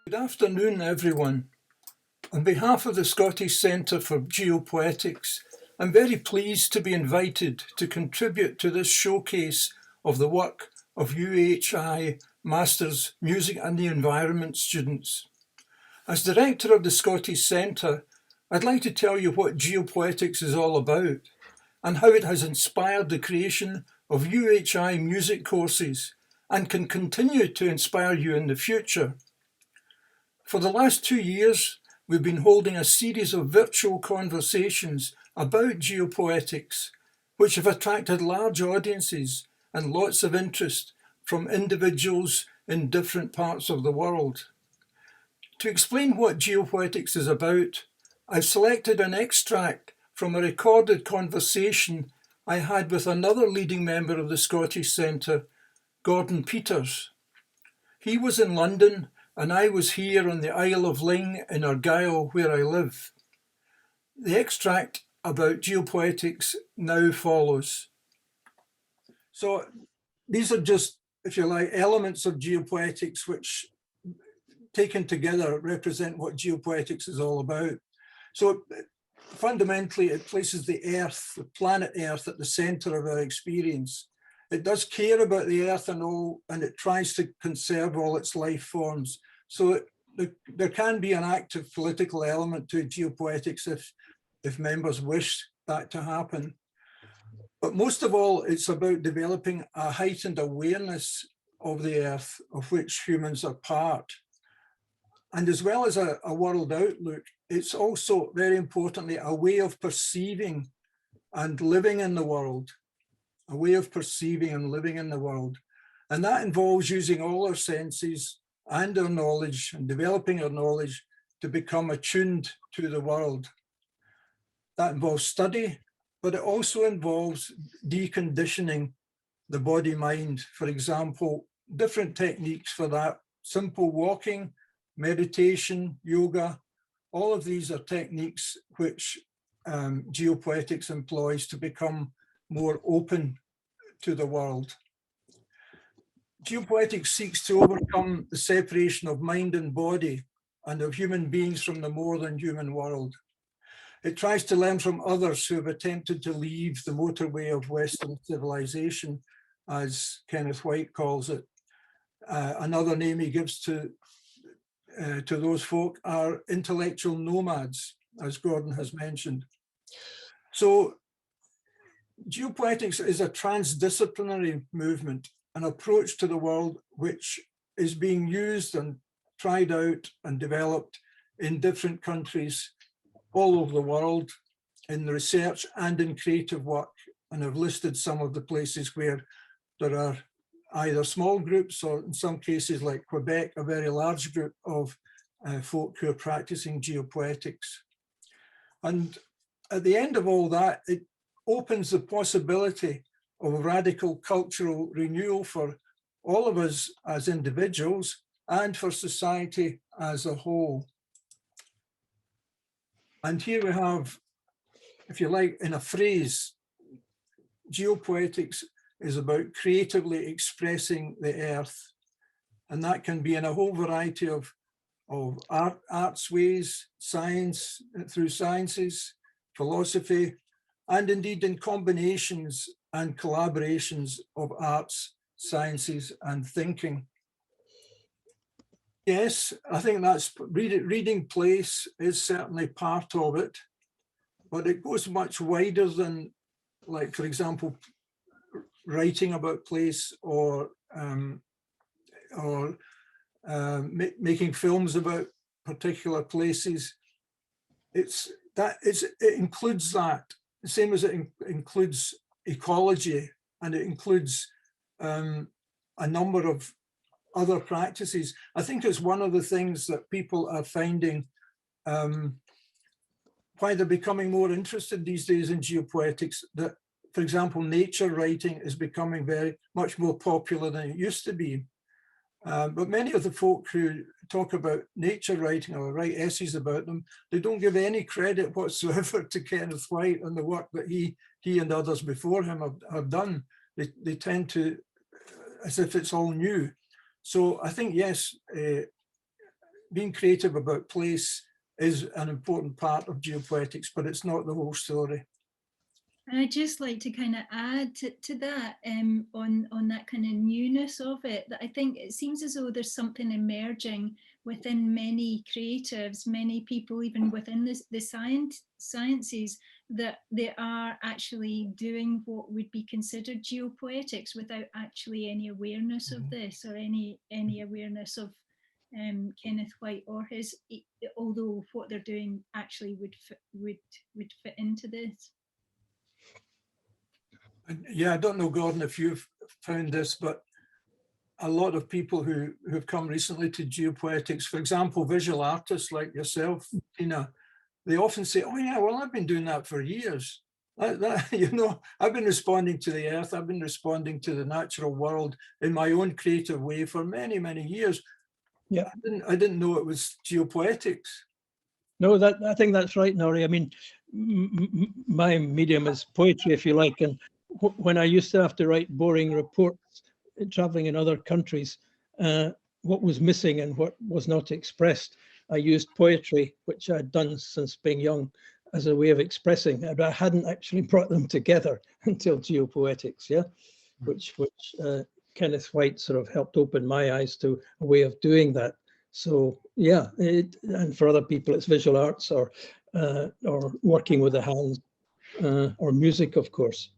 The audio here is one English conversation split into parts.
Good afternoon, everyone. On behalf of the Scottish Centre for Geopoetics, I'm very pleased to be invited to contribute to this showcase of the work of UHI Masters Music and the Environment students. As Director of the Scottish Centre, I'd like to tell you what Geopoetics is all about and how it has inspired the creation of UHI music courses and can continue to inspire you in the future. For the last 2 years, we've been holding a series of virtual conversations about geopoetics, which have attracted large audiences and lots of interest from individuals in different parts of the world. To explain what geopoetics is about, I've selected an extract from a recorded conversation I had with another leading member of the Scottish Centre, Gordon Peters. He was in London and I was here on the Isle of Ling in Argyll, where I live. The extract about geopoetics now follows. So these are just, if you like, elements of geopoetics which, taken together, represent what geopoetics is all about. So fundamentally, it places the Earth, the planet Earth, at the centre of our experience. It does care about the Earth and all, and it tries to conserve all its life forms. So there can be an active political element to geopoetics if members wish that to happen. But most of all, it's about developing a heightened awareness of the Earth, of which humans are part. And as well as a world outlook, it's also, very importantly, a way of perceiving and living in the world. A way of perceiving and living in the world. And that involves using all our senses and our knowledge and developing our knowledge to become attuned to the world. That involves study, but it also involves deconditioning the body-mind. For example, different techniques for that: simple walking, meditation, yoga. All of these are techniques which geopoetics employs to become more open to the world. Geopoetics seeks to overcome the separation of mind and body and of human beings from the more than human world. It tries to learn from others who have attempted to leave the motorway of Western civilization, as Kenneth White calls it. Another name he gives to those folk are intellectual nomads, as Gordon has mentioned. So geopoetics is a transdisciplinary movement, an approach to the world which is being used and tried out and developed in different countries all over the world, in research and in creative work. And I've listed some of the places where there are either small groups or, in some cases like Quebec, a very large group of folk who are practicing geopoetics. And at the end of all that, it opens the possibility of a radical cultural renewal for all of us as individuals and for society as a whole. And here we have, if you like, in a phrase, geopoetics is about creatively expressing the earth. And that can be in a whole variety of arts ways, science, through sciences, philosophy, and indeed in combinations and collaborations of arts, sciences, and thinking. Yes, I think that's reading place is certainly part of it, but it goes much wider than, like, for example, writing about place or making films about particular places. It includes that, the same as it includes ecology, and it includes a number of other practices. I think it's one of the things that people are finding why they're becoming more interested these days in geopoetics, that, for example, nature writing is becoming very much more popular than it used to be. But many of the folk who talk about nature writing or write essays about them, they don't give any credit whatsoever to Kenneth White and the work that he and others before him have done. They tend to, as if it's all new. So I think, yes, being creative about place is an important part of geopoetics, but it's not the whole story. And I'd just like to kind of add to that on that kind of newness of it, that I think it seems as though there's something emerging within many creatives, many people, even within the sciences, that they are actually doing what would be considered geopoetics without actually any awareness of this, or any awareness of Kenneth White or his, although what they're doing actually would fit into this. Yeah, I don't know, Gordon, if you've found this, but a lot of people who've come recently to geopoetics, for example, visual artists like yourself, Tina, they often say, oh yeah, well, I've been doing that for years. You know, I've been responding to the earth, I've been responding to the natural world in my own creative way for many, many years. Yeah, I didn't know it was geopoetics. No, I think that's right, Nori. I mean, my medium is poetry, if you like, and when I used to have to write boring reports traveling in other countries, what was missing and what was not expressed, I used poetry, which I'd done since being young, as a way of expressing, but I hadn't actually brought them together until geopoetics, yeah, which Kenneth White sort of helped open my eyes to a way of doing that. So yeah, and for other people, it's visual arts or working with the hands, or music, of course.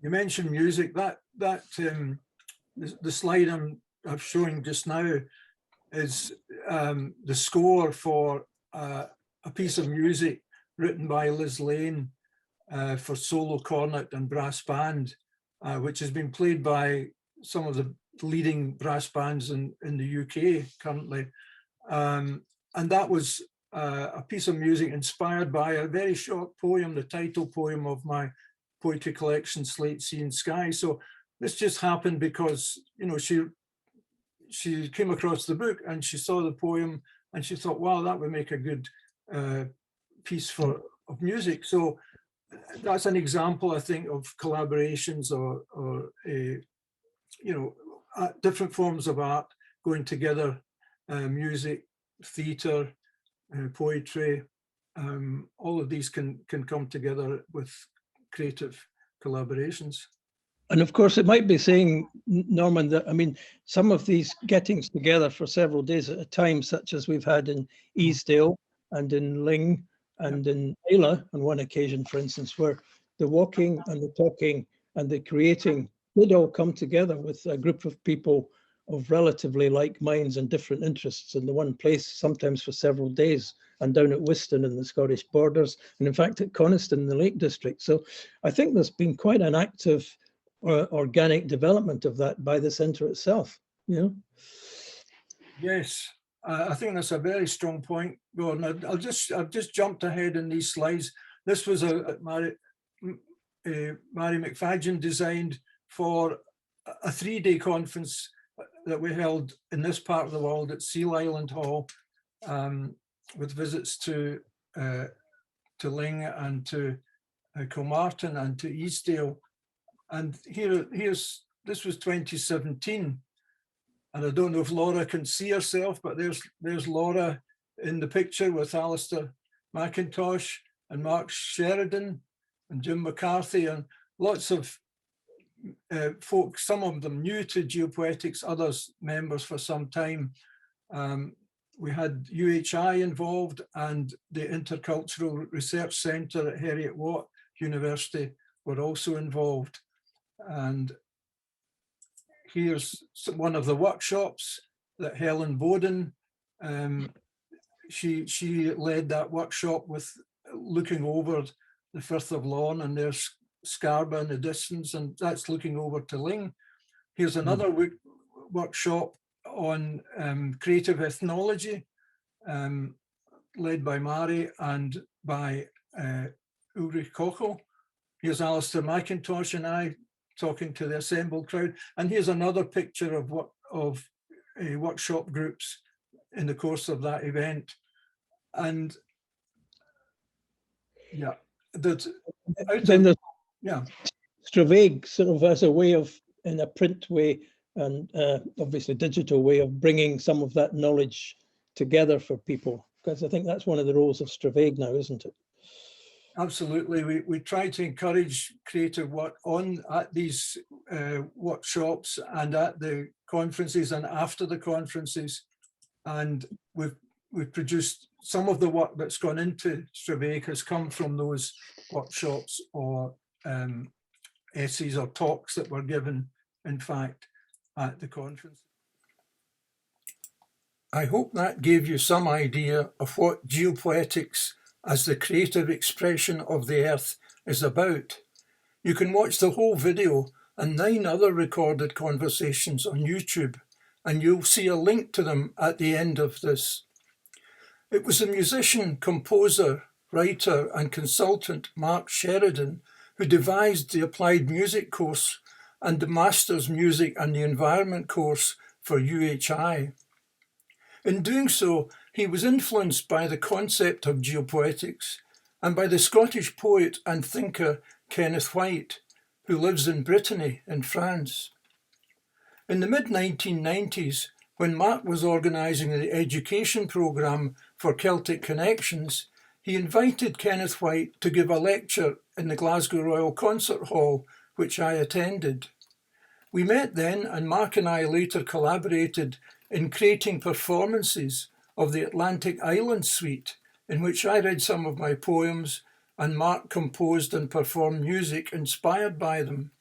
You mentioned music. The slide I'm showing just now is the score for a piece of music written by Liz Lane for solo cornet and brass band, which has been played by some of the leading brass bands in the UK currently. And that was a piece of music inspired by a very short poem, the title poem of my poetry collection, Slate, Sea and Sky. So this just happened because, you know, she came across the book and she saw the poem and she thought, wow, that would make a good piece of music. So that's an example, I think, of collaborations or you know, different forms of art going together, music, theatre, poetry. All of these can come together with creative collaborations. And of course, it might be saying, Norman, that, I mean, some of these gettings together for several days at a time, such as we've had in Easdale and in Ling and in Ayla on one occasion, for instance, where the walking and the talking and the creating did all come together with a group of people of relatively like minds and different interests in the one place, sometimes for several days, and down at Whiston in the Scottish borders, and in fact at Coniston in the Lake District. So I think there's been quite an active organic development of that by the centre itself, you know? Yes, I think that's a very strong point, Gordon. I've just jumped ahead in these slides. This was Mary McFadgen designed for a 3-day conference that we held in this part of the world at Seal Island Hall, with visits to Ling and to Kilmartin and to Easdale. And this was 2017. And I don't know if Laura can see herself, but there's Laura in the picture with Alistair McIntosh and Mark Sheridan and Jim McCarthy and lots of folks, some of them new to Geopoetics, others members for some time. We had UHI involved and the Intercultural Research Centre at Heriot-Watt University were also involved. And here's one of the workshops that Helen Bowden, she led that workshop with looking over the Firth of Lawn, and there's Scarborough in the distance, and that's looking over to Ling. Here's another workshop on creative ethnology, led by Mari and by Ulrich Kochel. Here's Alistair McIntosh and I talking to the assembled crowd. And here's another picture of workshop groups in the course of that event. And yeah, Then the Stravig sort of as a way of, in a print way, and obviously digital way of bringing some of that knowledge together for people, because I think that's one of the roles of Straveg now, isn't it? Absolutely. We try to encourage creative work at these workshops and at the conferences and after the conferences. And we've produced some of the work that's gone into Straveg has come from those workshops or essays or talks that were given, in fact, at the conference. I hope that gave you some idea of what geopoetics as the creative expression of the earth is about. You can watch the whole video and 9 other recorded conversations on YouTube, and you'll see a link to them at the end of this. It was the musician, composer, writer and consultant Mark Sheridan who devised the Applied Music course and the Masters Music and the Environment course for UHI. In doing so, he was influenced by the concept of geopoetics and by the Scottish poet and thinker Kenneth White, who lives in Brittany in France. In the mid-1990s, when Mark was organising the education programme for Celtic Connections, he invited Kenneth White to give a lecture in the Glasgow Royal Concert Hall, which I attended. We met then, and Mark and I later collaborated in creating performances of the Atlantic Island Suite, in which I read some of my poems and Mark composed and performed music inspired by them.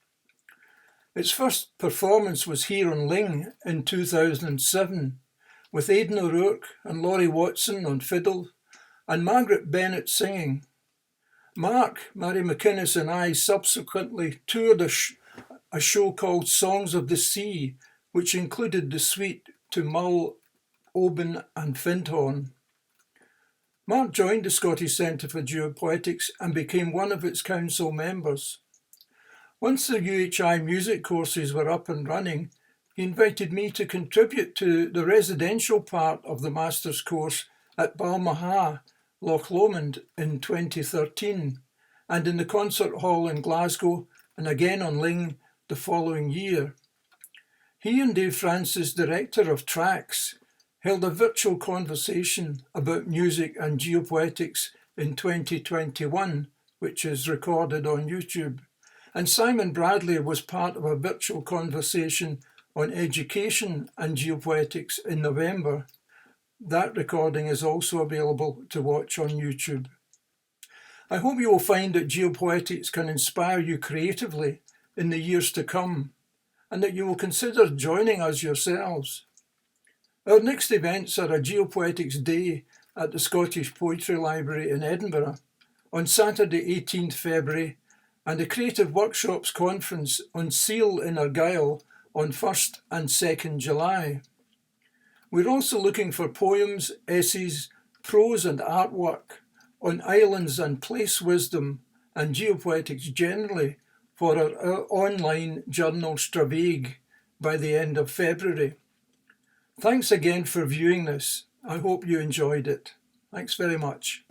Its first performance was here on Ling in 2007, with Aidan O'Rourke and Laurie Watson on fiddle and Margaret Bennett singing. Mark, Mary McInnes and I subsequently toured a show called Songs of the Sea, which included the suite to Mull, Oban and Findhorn. Mark joined the Scottish Centre for Geopoetics and became one of its council members. Once the UHI music courses were up and running, he invited me to contribute to the residential part of the Masters course at Balmaha, Loch Lomond in 2013, and in the concert hall in Glasgow and again on Ling the following year. He and Dave Francis, director of Tracks, held a virtual conversation about music and geopoetics in 2021, which is recorded on YouTube. And Simon Bradley was part of a virtual conversation on education and geopoetics in November. That recording is also available to watch on YouTube. I hope you will find that geopoetics can inspire you creatively in the years to come, and that you will consider joining us yourselves. Our next events are a Geopoetics Day at the Scottish Poetry Library in Edinburgh on Saturday 18th February and a Creative Workshops Conference on Seal in Argyll on 1st and 2nd July. We're also looking for poems, essays, prose and artwork on islands and place wisdom and geopoetics generally for our online journal Straveg by the end of February. Thanks again for viewing this. I hope you enjoyed it. Thanks very much.